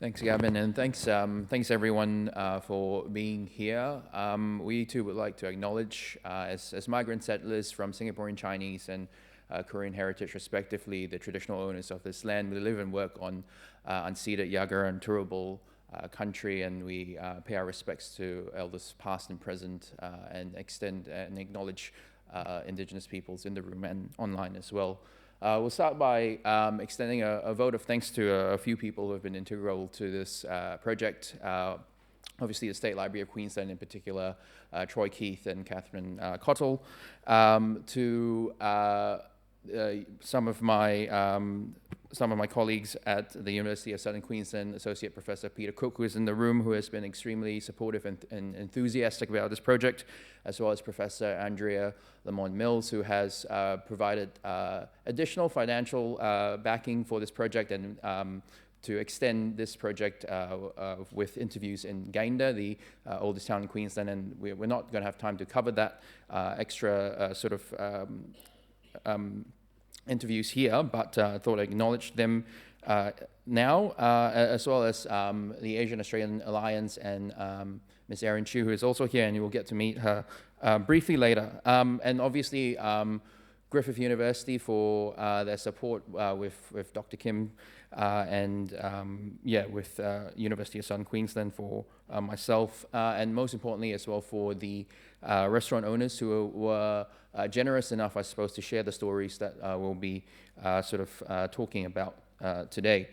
Thanks, Gavin, and thanks everyone for being here. We too would like to acknowledge, as migrant settlers from Singaporean Chinese and Korean heritage respectively, the traditional owners of this land. We live and work on unceded Yagar and Turrbal country, and we pay our respects to elders past and present, and extend and acknowledge Indigenous peoples in the room and online as well. We'll start by extending a vote of thanks to a few people who have been integral to this project. Obviously, the State Library of Queensland in particular, Troy Keith and Catherine Cottle, to some of my colleagues at the University of Southern Queensland, Associate Professor Peter Cook, who is in the room, who has been extremely supportive and enthusiastic about this project, as well as Professor Andrea Lamont Mills, who has provided additional financial backing for this project and to extend this project with interviews in Gayndah, the oldest town in Queensland, and we're not going to have time to cover that extra interviews here, but I thought I'd acknowledge them now, as well as the Asian Australian Alliance and Ms. Erin Chu, who is also here, and you will get to meet her briefly later. And obviously, Griffith University for their support with Dr. Kim, and with University of Southern Queensland for myself, and most importantly as well for the restaurant owners who were generous enough, I suppose, to share the stories that we'll be talking about today.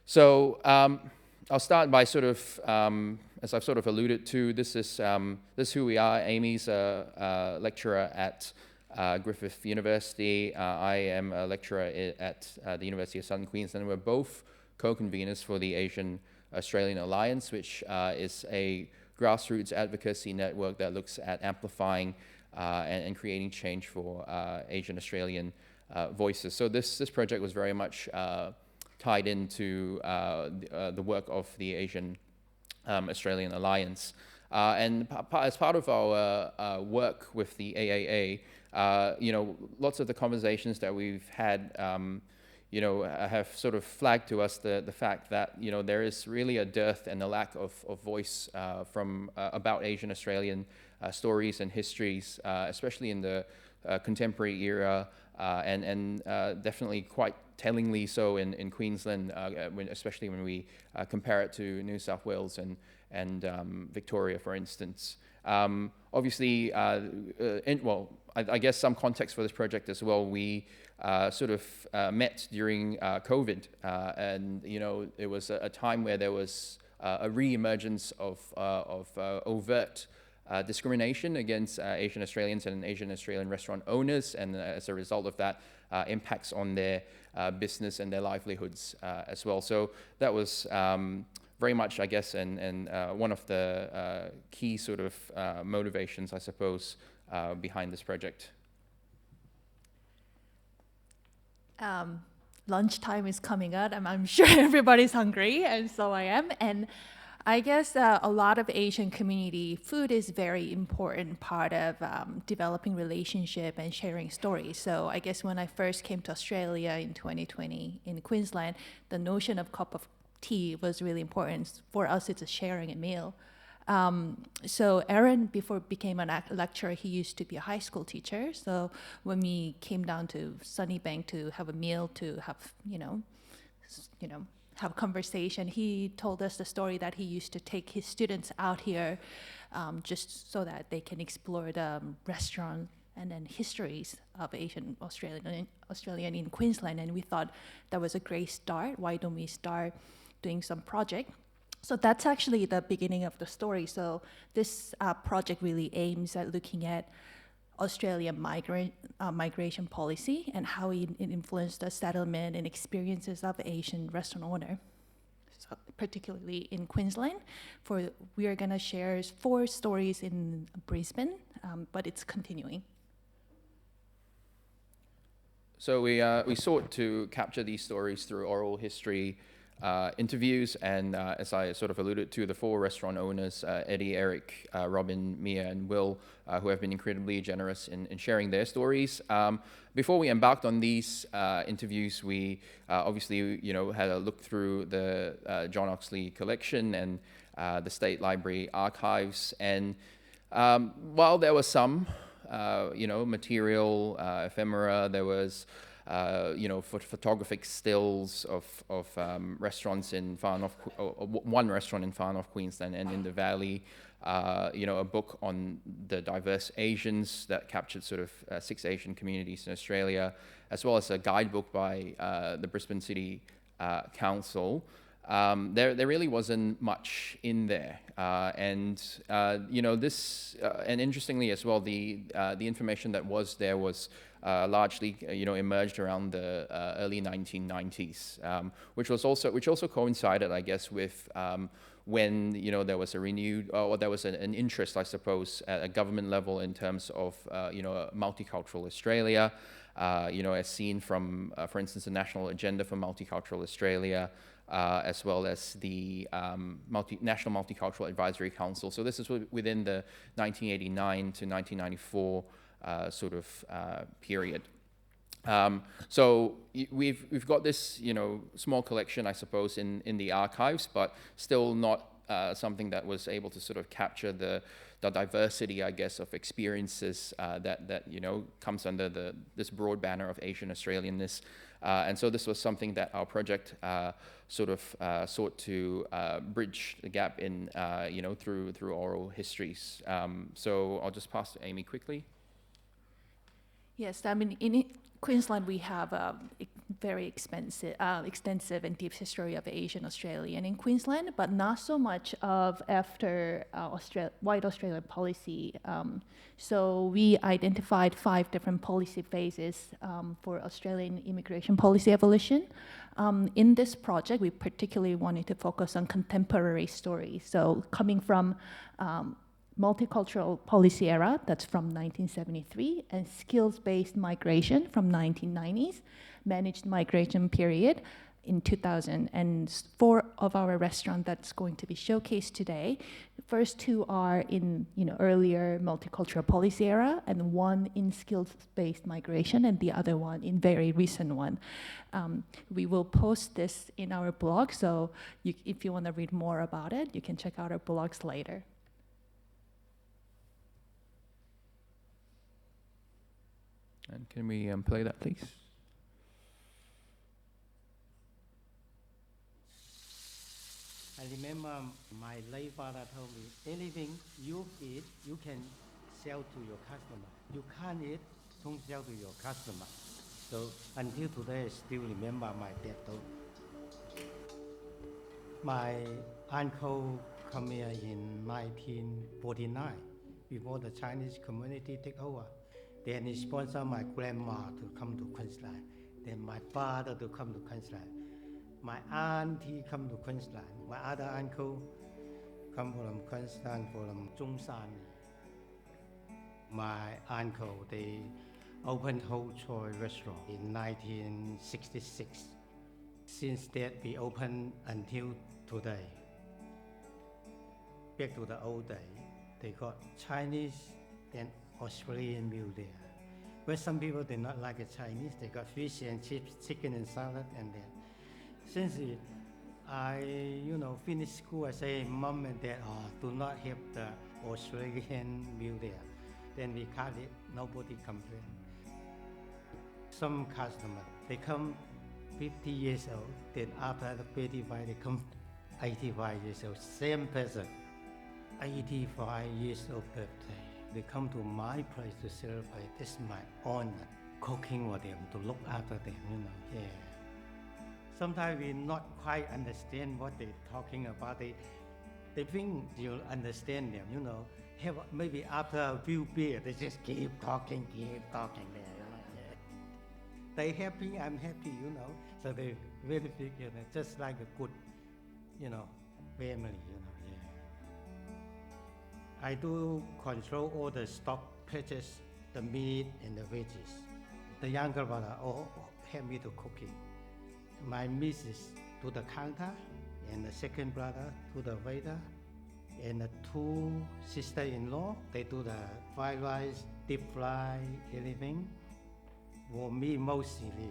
So I'll start by as I've alluded to, this is who we are. Amy's a lecturer at Griffith University. I am a lecturer at the University of Southern Queensland. We're both co-conveners for the Asian Australian Alliance, which is a grassroots advocacy network that looks at amplifying and creating change for Asian Australian voices. So this project was very much tied into the work of the Asian Australian Alliance. And as part of our work with the AAA, lots of the conversations that we've had, have flagged to us the fact that, there is really a dearth and a lack of voice about Asian Australian stories and histories, especially in the contemporary era, and definitely quite tellingly so in Queensland, especially when we compare it to New South Wales and Victoria, for instance. Obviously, I guess some context for this project as well. We met during COVID, and it was a time where there was a re-emergence of overt discrimination against Asian Australians and Asian Australian restaurant owners, and as a result of that, impacts on their business and their livelihoods as well. So that was very much, I guess, and one of the key motivations, I suppose, behind this project. Lunchtime is coming up. I'm sure everybody's hungry, and so I am. And I guess a lot of Asian community food is very important part of developing relationship and sharing stories. So I guess when I first came to Australia in 2020 in Queensland, the notion of cup of tea was really important. For us, it's a sharing a meal. So Aaron, before became a lecturer, he used to be a high school teacher. So when we came down to Sunnybank to have a meal, to have, have a conversation, he told us the story that he used to take his students out here just so that they can explore the restaurant and then histories of Asian Australian in Queensland. And we thought that was a great start. Why don't we start doing some project? So that's actually the beginning of the story. So this project really aims at looking at Australian migration policy and how it influenced the settlement and experiences of Asian restaurant owner, so particularly in Queensland. We are going to share 4 stories in Brisbane, but it's continuing. So we sought to capture these stories through oral history, interviews, and as I sort of alluded to, the 4 restaurant owners, Eddie, Eric, Robin, Mia, and Will, who have been incredibly generous in sharing their stories. Before we embarked on these interviews, we obviously, had a look through the John Oxley collection and the State Library archives, and while there was some, material, ephemera, there was photographic stills of restaurants in far north, one restaurant in far north Queensland and in the valley. A book on the diverse Asians that captured sort of 6 Asian communities in Australia, as well as a guidebook by the Brisbane City Council. There really wasn't much in there, and this, and interestingly as well, the information that was there was largely emerged around the early 1990s, which also coincided, I guess, with when there was a renewed, or there was an interest, I suppose, at a government level in terms of multicultural Australia, as seen from, for instance, the National Agenda for Multicultural Australia, as well as the National Multicultural Advisory Council. So this is within the 1989 to 1994 sort of period. So we've got this small collection, I suppose, in the archives, but still not something that was able to sort of capture the diversity, I guess, of experiences that comes under this broad banner of Asian Australianness. And so this was something that our project sought to bridge the gap in, through oral histories. So I'll just pass to Amy quickly. Yes, I mean, in Queensland, we have a very extensive and deep history of Asian Australian in Queensland, but not so much of after white Australian policy. So we identified 5 different policy phases for Australian immigration policy evolution. In this project, we particularly wanted to focus on contemporary stories. So coming from multicultural policy era, that's from 1973, and skills-based migration from 1990s, managed migration period in 2000. And 4 of our restaurants that's going to be showcased today. The first 2 are in earlier multicultural policy era, and 1 in skills-based migration, and the other one in very recent one. We will post this in our blog, so if you want to read more about it, you can check out our blogs later. And can we play that, please? I remember my late father told me, anything you eat, you can sell to your customer. You can't eat, don't sell to your customer. So until today, I still remember my dad told me. My uncle came here in 1949, before the Chinese community took over. Then he sponsored my grandma to come to Queensland. Then my father to come to Queensland. My auntie come to Queensland. My other uncle come from Queensland, from Zhongshan. My uncle, they opened Whole Choy restaurant in 1966. Since that, we opened until today. Back to the old day, they got Chinese and Australian meal there. But some people did not like the Chinese. They got fish and chips, chicken and salad, and then since I finished school, I say, Mom and Dad, do not have the Australian meal there. Then we cut it, nobody complained. Some customers, they come 50 years old, then after the 55, they come 85 years old. Same person, 85 years old birthday. They come to my place to celebrate. This is my honor, cooking for them, to look after them, yeah. Sometimes we not quite understand what they're talking about. They think you'll understand them, Have maybe after a few beers, they just keep talking there, yeah. They happy, I'm happy, So they really big, just like a good, family, yeah. I do control all the stock purchase, the meat and the veggies. The younger brother help me to cooking. My missus to the counter, and the second brother to the waiter, and the two sister-in-law, they do the fried rice, deep fry, everything. For me, mostly,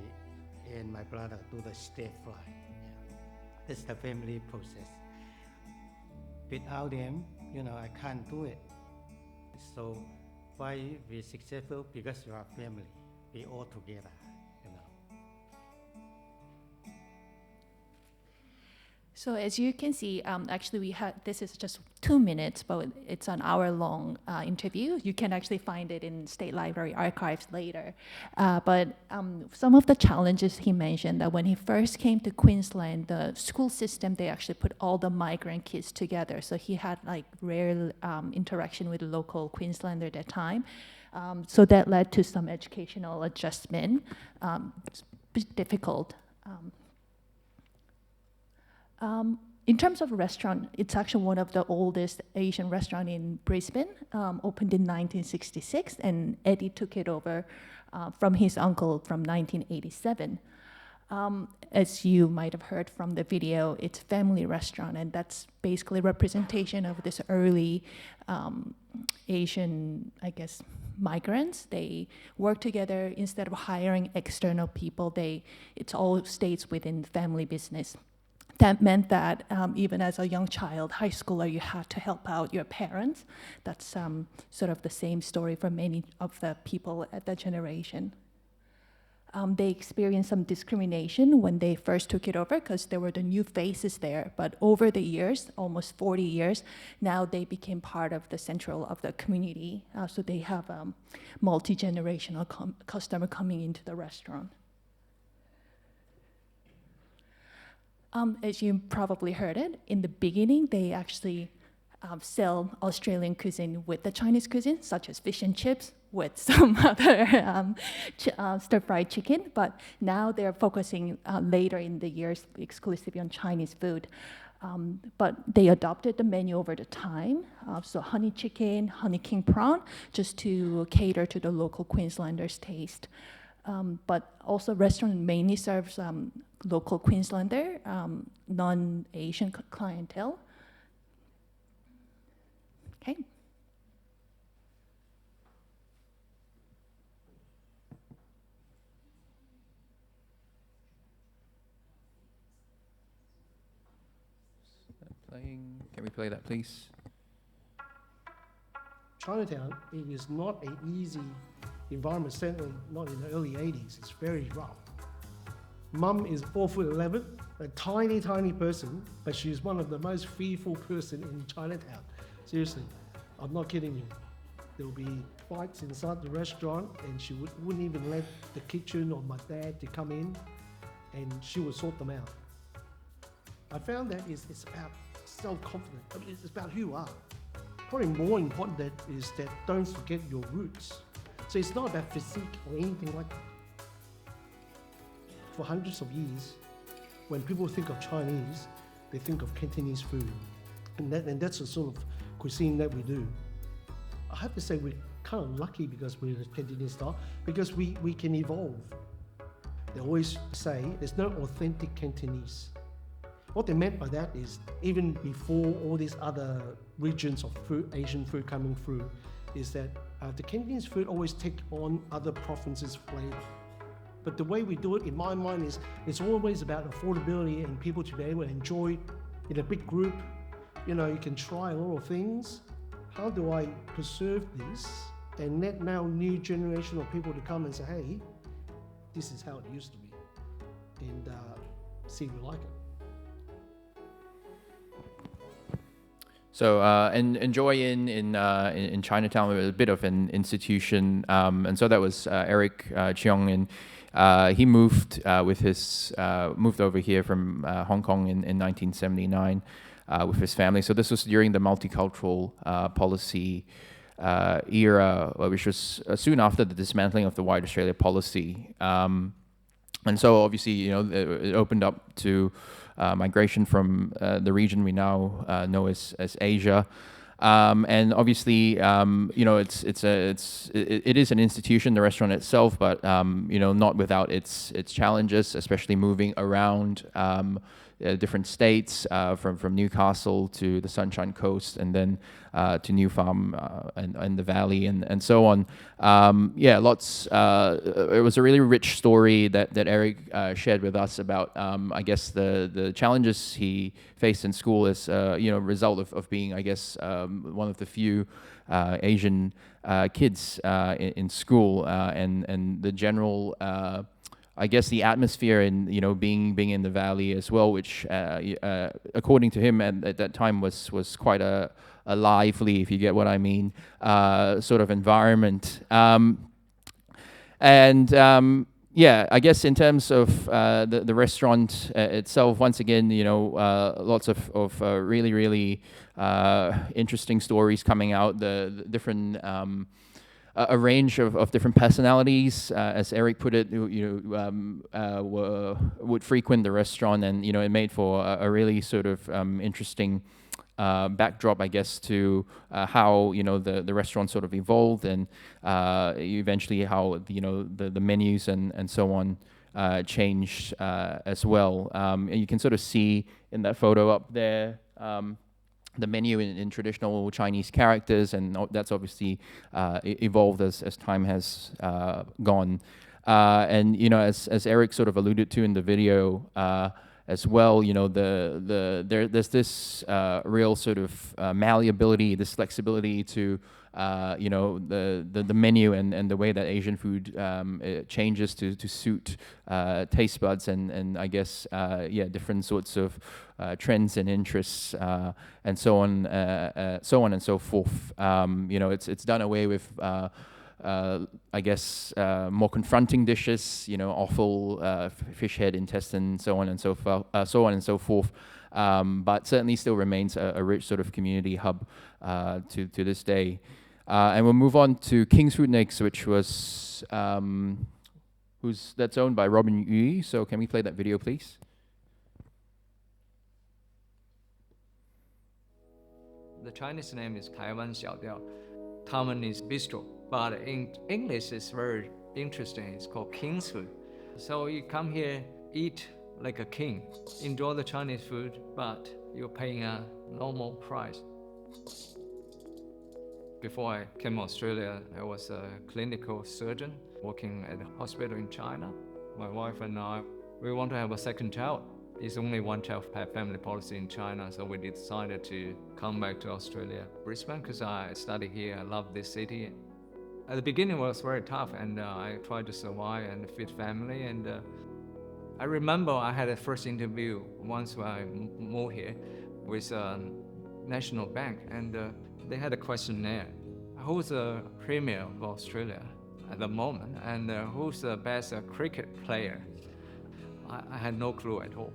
and my brother do the stir fry. Yeah. That's the family process. Without them, I can't do it. So why we're successful? Because we are family. We all together. So as you can see, actually this is just 2 minutes, but it's an hour-long interview. You can actually find it in State Library archives later. But some of the challenges he mentioned, that when he first came to Queensland, the school system, they actually put all the migrant kids together. So he had like rare interaction with the local Queenslander at that time. So that led to some educational adjustment. It's a bit difficult. In terms of restaurant, it's actually one of the oldest Asian restaurants in Brisbane, opened in 1966, and Eddie took it over from his uncle from 1987. As you might have heard from the video, it's a family restaurant, and that's basically representation of this early Asian, I guess, migrants. They work together instead of hiring external people. It's all stays within family business. That meant that even as a young child, high schooler, you had to help out your parents. That's sort of the same story for many of the people at that generation. They experienced some discrimination when they first took it over because there were the new faces there. But over the years, almost 40 years, now they became part of the central of the community. So they have multi-generational customer coming into the restaurant. As you probably heard it, in the beginning, they actually sell Australian cuisine with the Chinese cuisine, such as fish and chips with some other stir-fried chicken. But now they're focusing later in the years exclusively on Chinese food. But they adopted the menu over the time. So honey chicken, honey king prawn, just to cater to the local Queenslanders' taste. But also restaurant mainly serves local Queenslander, non-Asian clientele. Okay. Playing. Can we play that, please? Chinatown, it is not an easy environment, certainly not in the early 80s. It's very rough. Mum is 4'11", a tiny, tiny person, but she's one of the most fearful person in Chinatown. Seriously, I'm not kidding you. There'll be fights inside the restaurant, and she wouldn't even let the kitchen or my dad to come in, and she would sort them out. I found that it's about self-confidence. I mean, it's about who you are. Probably more important that is that don't forget your roots. So it's not about physique or anything like that. For hundreds of years, when people think of Chinese, they think of Cantonese food. And that's the sort of cuisine that we do. I have to say we're kind of lucky because we're Cantonese style, because we can evolve. They always say there's no authentic Cantonese. What they meant by that is even before all these other regions of food, Asian food coming through, is that the Cantonese food always take on other provinces' flavor. But the way we do it, in my mind, is it's always about affordability and people to be able to enjoy it in a big group. You know, you can try a lot of things. How do I preserve this and let now new generation of people to come and say, hey, this is how it used to be, and see if we like it. So Enjoy in Chinatown was a bit of an institution, and so that was Eric Cheong, and he moved moved over here from Hong Kong in 1979 with his family. So this was during the multicultural policy era, which was soon after the dismantling of the White Australia policy, and so obviously it opened up to migration from the region we now know as Asia, and obviously it is an institution, the restaurant itself, but not without its challenges, especially moving around different states, from Newcastle to the Sunshine Coast, and then to New Farm and the Valley, and so on. Lots. It was a really rich story that Eric shared with us about, I guess, the challenges he faced in school as result of being, I guess, one of the few Asian kids in school, and the general, I guess, the atmosphere in being in the valley as well, which according to him at that time was quite a lively, if you get what I mean, sort of environment. I guess in terms of the restaurant itself, once again, lots of really interesting stories coming out. The different a range of different personalities, as Eric put it, would frequent the restaurant, and it made for a really sort of interesting backdrop, I guess, to how the restaurant sort of evolved, and eventually how the menus and so on changed as well. And you can sort of see in that photo up there the menu in traditional Chinese characters, and that's obviously evolved as time has gone. And as Eric sort of alluded to in the video as well, there's this real sort of malleability, this flexibility to the menu and the way that Asian food it changes to suit taste buds and I guess different sorts of trends and interests and so on and so forth. It's done away with I guess more confronting dishes, offal, fish head, intestine, so on and so forth. But certainly still remains a rich sort of community hub to this day. And we'll move on to King's Food Next, which was that's owned by Robin Yu. So can we play that video, please? The Chinese name is Taiwan Xiaodiao. Taiwanese bistro, but in English it's very interesting. It's called King's Food. So you come here, eat like a king, enjoy the Chinese food, but you're paying a normal price. Before I came to Australia, I was a clinical surgeon working at a hospital in China. My wife and I, we want to have a second child. It's only one child per family policy in China, so we decided to come back to Australia, Brisbane, because I study here. I love this city. At the beginning, it was very tough, and I tried to survive and feed family. And I remember I had a first interview once when I moved here with National Bank, and they had a questionnaire. Who's the Premier of Australia at the moment, and who's the best cricket player? I had no clue at all.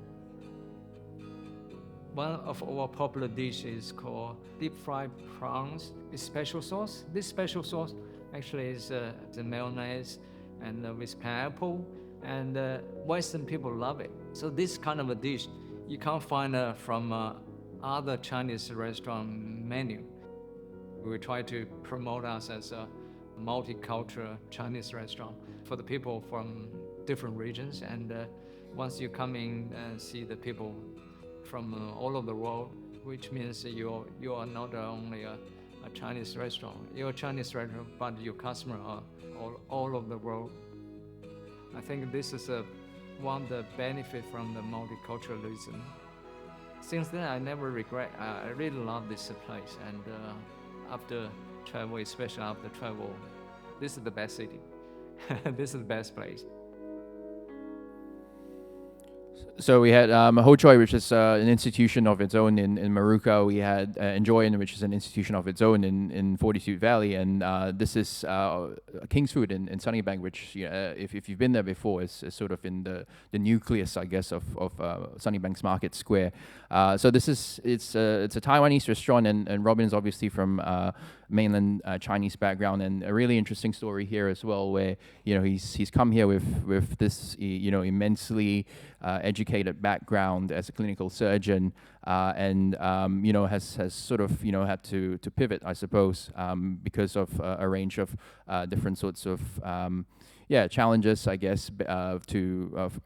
One of our popular dishes is called deep fried prawns. It's special sauce. This special sauce actually is the mayonnaise and with pineapple, and Western people love it. So this kind of a dish you can't find from other Chinese restaurant menu. We try to promote us as a multicultural Chinese restaurant for the people from different regions, and once you come in and see the people from all over the world, which means you are not only a Chinese restaurant. You're a Chinese restaurant, but your customers are all over the world. I think this is one of the benefits from the multiculturalism. Since then, I never regret. I really love this place, and after travel, especially after travel, this is the best city. This is the best place. So we had Ho Choi, which is an institution of its own in Maruka. We had Enjoyin, which is an institution of its own in Fortitude Valley. And this is King's Food in Sunnybank, which if you've been there before, is sort of in the nucleus, I guess, of Sunnybank's Market Square. So it's a Taiwanese restaurant, and Robin is obviously from mainland Chinese background, and a really interesting story here as well, where he's come here with this immensely educated background as a clinical surgeon, and has sort of had to pivot, I suppose, because of a range of different sorts of challenges, I guess,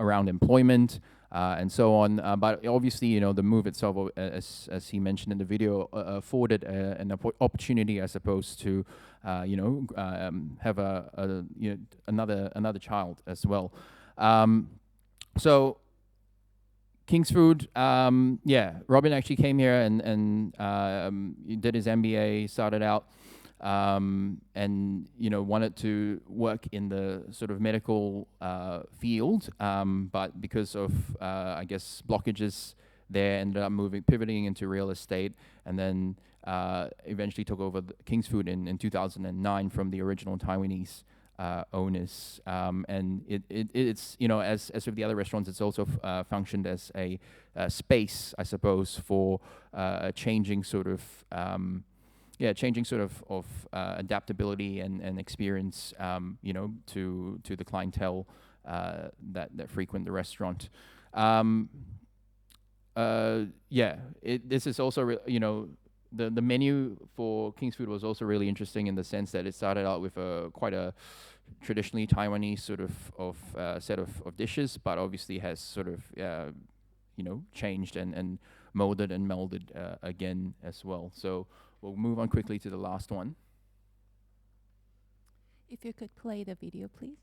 around employment, and so on. But obviously, you know, the move itself, as he mentioned in the video, afforded an opportunity, I suppose, to have another child as well. So Kingsfood, Robin actually came here and did his MBA, started out, and wanted to work in the sort of medical field, but because of I guess blockages there, ended up pivoting into real estate, and then eventually took over Kingsfood in 2009 from the original Taiwanese owners, and it's as with the other restaurants, it's also functioned as a space, I suppose, for a changing sort of adaptability and experience, to the clientele that frequent the restaurant. This is also the menu for Kingsfood was also really interesting in the sense that it started out with quite a traditionally Taiwanese sort of set of dishes, but obviously has sort of changed and molded and melded again as well. So we'll move on quickly to the last one. If you could play the video, please.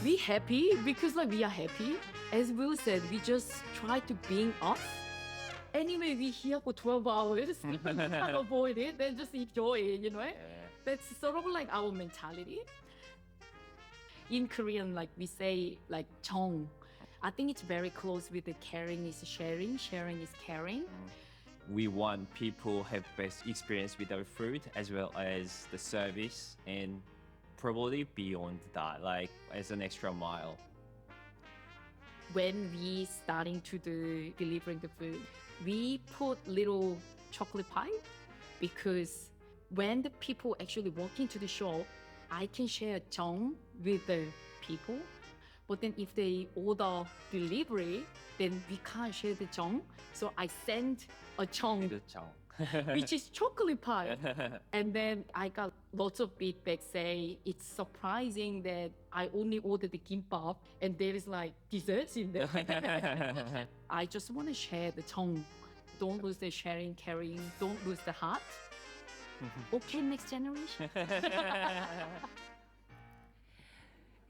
We happy because we are happy. As Will said, we just try to being us. Anyway, we here for 12 hours. We can't avoid it. Then just enjoy it, That's sort of like our mentality. In Korean, we say chong. I think it's very close with the caring is sharing, sharing is caring. We want people have best experience with our food as well as the service, and probably beyond that, as an extra mile. When we starting to do delivering the food, we put little chocolate pie, because when the people actually walk into the shop, I can share chong with the people. But then if they order delivery, then we can't share the chong. So I send a chong, which is chocolate pie. And then I got lots of feedback say it's surprising that I only ordered the kimbap and there is desserts in there. I just want to share the chong. Don't lose the sharing, carrying. Don't lose the heart. Okay, next generation.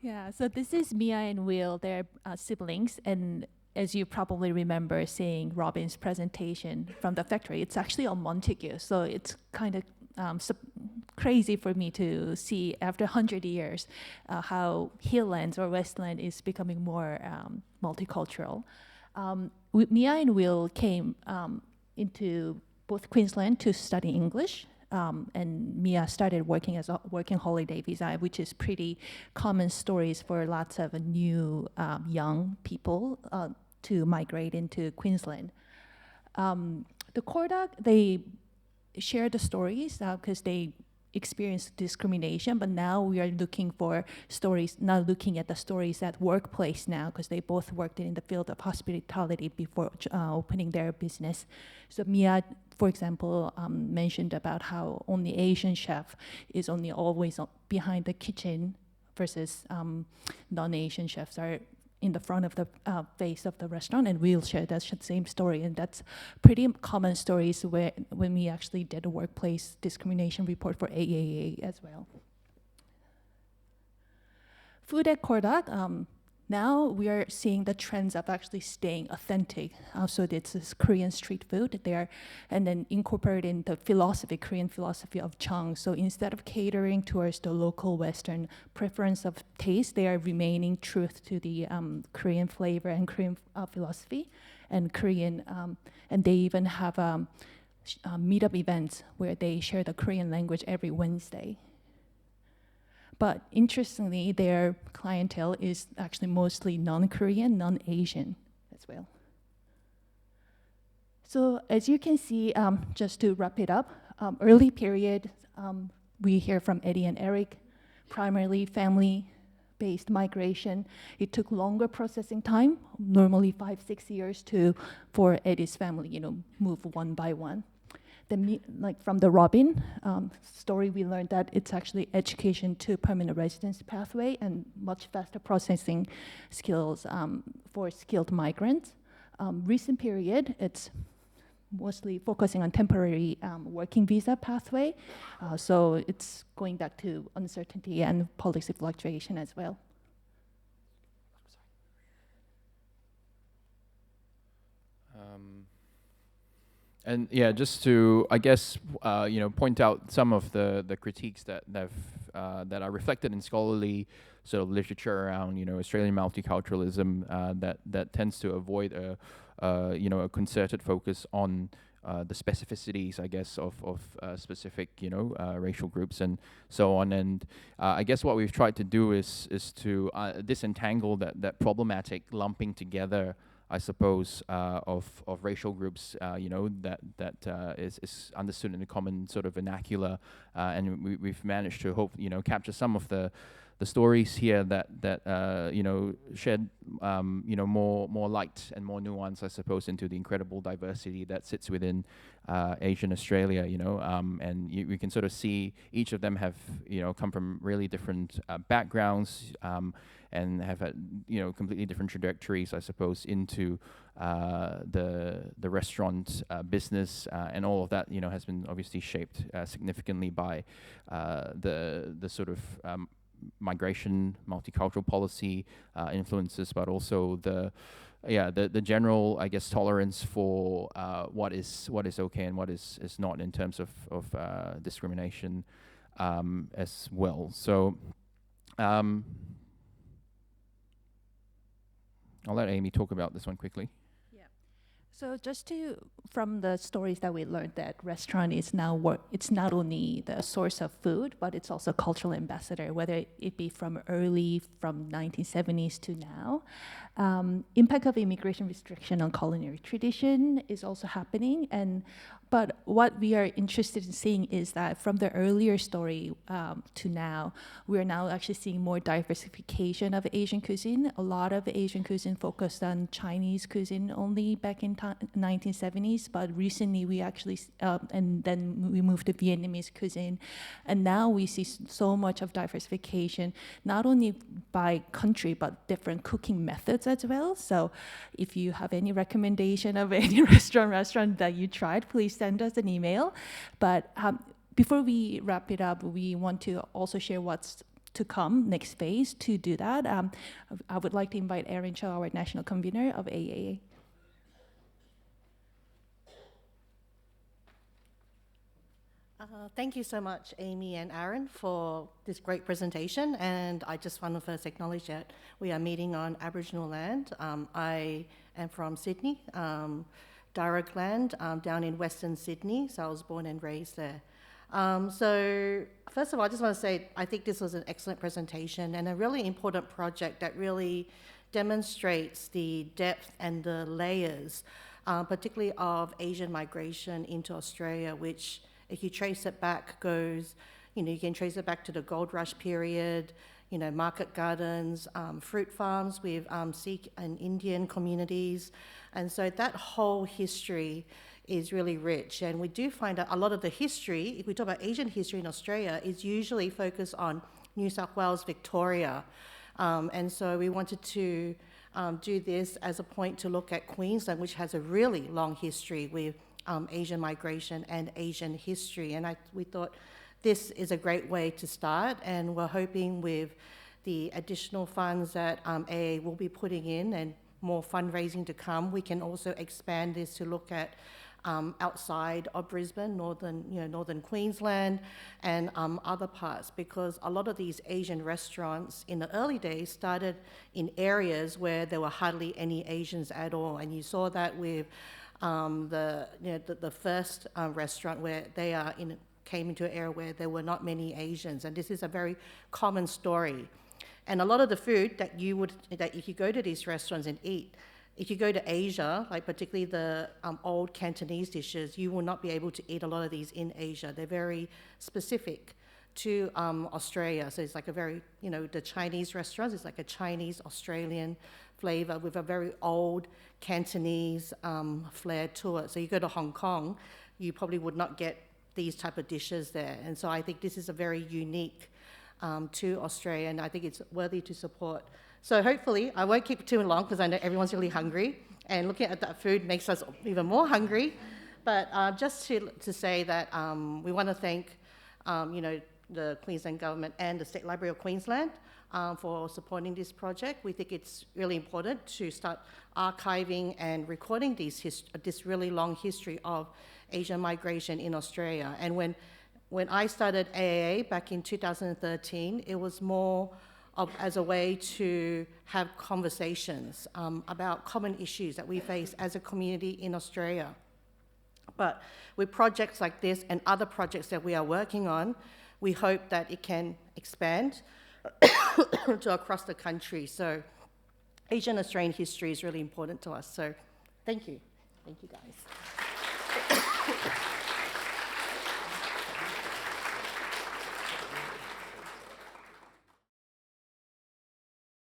Yeah, so this is Mia and Will. They're siblings, and as you probably remember seeing Robin's presentation from the factory, it's actually on Montague. So it's kind of crazy for me to see after 100 years how Hilllands or Westland is becoming more multicultural. Mia and Will came into both Queensland to study English. And Mia started working as a working holiday visa, which is pretty common stories for lots of new young people to migrate into Queensland. The Kordak, they share the stories because they experienced discrimination, but now we are looking for stories, not looking at the stories at workplace now, because they both worked in the field of hospitality before opening their business. So Mia, for example, mentioned about how only Asian chef is only always behind the kitchen versus non-Asian chefs are in the front of the face of the restaurant, and we'll share that same story. And that's pretty common stories when we actually did a workplace discrimination report for AAA as well. Food at Kordak, now we are seeing the trends of actually staying authentic. So it's this Korean street food there, and then incorporating the Korean philosophy of Chang. So instead of catering towards the local Western preference of taste, they are remaining true to the Korean flavor and Korean philosophy and Korean. And they even have meetup events where they share the Korean language every Wednesday. But interestingly, their clientele is actually mostly non-Korean, non-Asian as well. So as you can see, just to wrap it up, early period, we hear from Eddie and Eric, primarily family based migration, it took longer processing time, normally 5-6 years for Eddie's family, move one by one. Like from the Robin story, we learned that it's actually education to permanent residence pathway and much faster processing skills for skilled migrants. Recent period, it's mostly focusing on temporary working visa pathway. So it's going back to uncertainty and policy fluctuation as well. And yeah, just to, I guess, point out some of the critiques that are reflected in scholarly sort of literature around, Australian multiculturalism that tends to avoid a concerted focus on the specificities, I guess, of specific, racial groups and so on. And I guess what we've tried to do is to disentangle that problematic lumping together, I suppose, of racial groups, that is understood in a common sort of vernacular, and we've managed to capture some of the stories here that shed more light and more nuance, I suppose, into the incredible diversity that sits within Asian Australia. And we can sort of see each of them have come from really different backgrounds. And have had completely different trajectories, I suppose, into the restaurant business, and all of that has been obviously shaped significantly by the sort of migration, multicultural policy influences, but also the general, I guess, tolerance for what is okay and what is not in terms of discrimination as well. So. I'll let Amy talk about this one quickly. Yeah. So from the stories that we learned, that restaurant is now it's not only the source of food, but it's also cultural ambassador, whether it be from 1970s to now. Impact of immigration restriction on culinary tradition is also happening, but what we are interested in seeing is that from the earlier story to now, we are now actually seeing more diversification of Asian cuisine. A lot of Asian cuisine focused on Chinese cuisine only back in 1970s, but recently we actually, and then we moved to Vietnamese cuisine. And now we see so much of diversification, not only by country, but different cooking methods as well. So if you have any recommendation of any restaurant that you tried, please send us an email. But before we wrap it up, we want to also share what's to come, next phase. To do that, I would like to invite Erin Cho, our national convener of AAA. Thank you so much, Amy and Aaron, for this great presentation. And I just want to first acknowledge that we are meeting on Aboriginal land. I am from Sydney, Darug land, down in Western Sydney. So I was born and raised there. So first of all, I just want to say I think this was an excellent presentation and a really important project that really demonstrates the depth and the layers, particularly of Asian migration into Australia, which, if you trace it back, you can trace it back to the gold rush period, market gardens, fruit farms with Sikh and Indian communities. And so that whole history is really rich. And we do find that a lot of the history, if we talk about Asian history in Australia, is usually focused on New South Wales, Victoria. And so we wanted to do this as a point to look at Queensland, which has a really long history with Asian migration and Asian history. And we thought this is a great way to start, and we're hoping with the additional funds that AA will be putting in and more fundraising to come, we can also expand this to look at outside of Brisbane, northern Queensland, and other parts, because a lot of these Asian restaurants in the early days started in areas where there were hardly any Asians at all, and you saw that with the first restaurant where came into an area where there were not many Asians, and this is a very common story. And a lot of the food that if you go to these restaurants and eat, if you go to Asia, like particularly the old Cantonese dishes, you will not be able to eat a lot of these in Asia. They're very specific to Australia. So it's like a very, the Chinese restaurants, it's like a Chinese Australian flavor with a very old Cantonese flair to it. So you go to Hong Kong, you probably would not get these type of dishes there. And so I think this is a very unique to Australia, and I think it's worthy to support. So hopefully, I won't keep it too long because I know everyone's really hungry, and looking at that food makes us even more hungry. But just to say that we want to thank, the Queensland government and the State Library of Queensland for supporting this project. We think it's really important to start archiving and recording this really long history of Asian migration in Australia. And when I started AAA back in 2013, it was more as a way to have conversations about common issues that we face as a community in Australia. But with projects like this and other projects that we are working on, we hope that it can expand to across the country. So Asian Australian history is really important to us. So thank you. Thank you, guys.